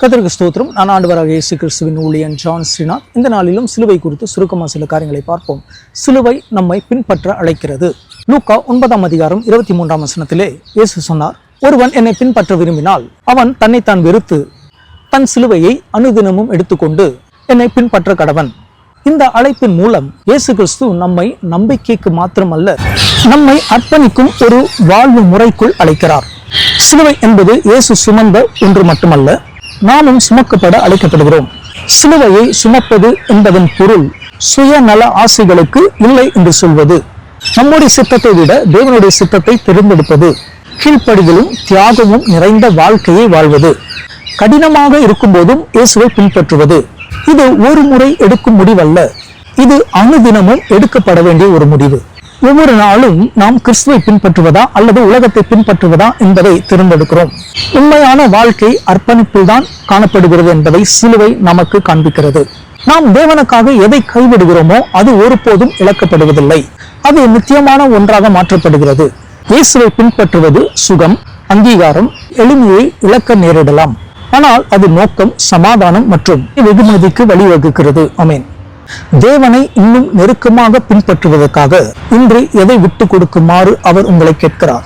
கர்த்தருக்கு ஸ்தோத்திரம். நான் ஆண்டவராகிய இயேசு கிறிஸ்துவின் ஊழியன் ஜான் ஸ்ரீநாத். இந்த நாளிலும் சிலுவை குறித்து சுருக்கமாக சில காரியங்களை பார்ப்போம். சிலுவை நம்மை பின்பற்ற அழைக்கிறது. லூக்கா 9:23 இயேசு சொன்னார், ஒருவன் என்னை பின்பற்ற விரும்பினால் அவன் தன்னைத்தான் வெறுத்து தன் சிலுவையை அனுதினமும் எடுத்துக்கொண்டு என்னை பின்பற்ற கடவன். இந்த அழைப்பின் மூலம் இயேசு கிறிஸ்து நம்மை நம்பிக்கைக்கு மாத்திரமல்ல, நம்மை அர்ப்பணிக்கும் ஒரு வாழ்வு முறைக்குள் அழைக்கிறார். சிலுவை என்பது இயேசு சுமந்த ஒன்று மட்டுமல்ல, நாமும் சுமக்கப்பட அழைக்கப்படுகிறோம். சிலுவையை சுமப்பது என்பதன் பொருள் சுயநல ஆசைகளுக்கு இல்லை என்று சொல்வது, நம்முடைய சித்தத்தை விட தேவனுடைய சித்தத்தை தேர்ந்தெடுப்பது, கீழ்ப்படிதலும் தியாகமும் நிறைந்த வாழ்க்கையை வாழ்வது, கடினமாக இருக்கும் போதும் இயேசுவை பின்பற்றுவது. இது ஒரு முறை எடுக்கும் முடிவல்ல, இது அனுதினமும் எடுக்கப்பட வேண்டிய ஒரு முடிவு. ஒவ்வொரு நாளும் நாம் கிறிஸ்துவை பின்பற்றுவதா அல்லது உலகத்தை பின்பற்றுவதா என்பதை தேர்ந்தெடுக்கிறோம். உண்மையான வாழ்க்கை அர்ப்பணிப்பில் தான் காணப்படுகிறது என்பதை சிலுவை நமக்கு காண்பிக்கிறது. நாம் தேவனுக்காக எதை கைவிடுகிறோமோ அது ஒருபோதும் இழக்கப்படுவதில்லை, அது நித்தியமான ஒன்றாக மாற்றப்படுகிறது. இயேசுவை பின்பற்றுவது சுகம், அங்கீகாரம், எளிமையை இழக்க நேரிடலாம். ஆனால் அது நோக்கம், சமாதானம் மற்றும் வெகுமதிக்கு வழிவகுக்கிறது. ஆமென். தேவனை இன்னும் நெருக்கமாக பின்பற்றுவதற்காக இன்று எதை விட்டு கொடுக்குமாறு அவர் உங்களை கேட்கிறார்?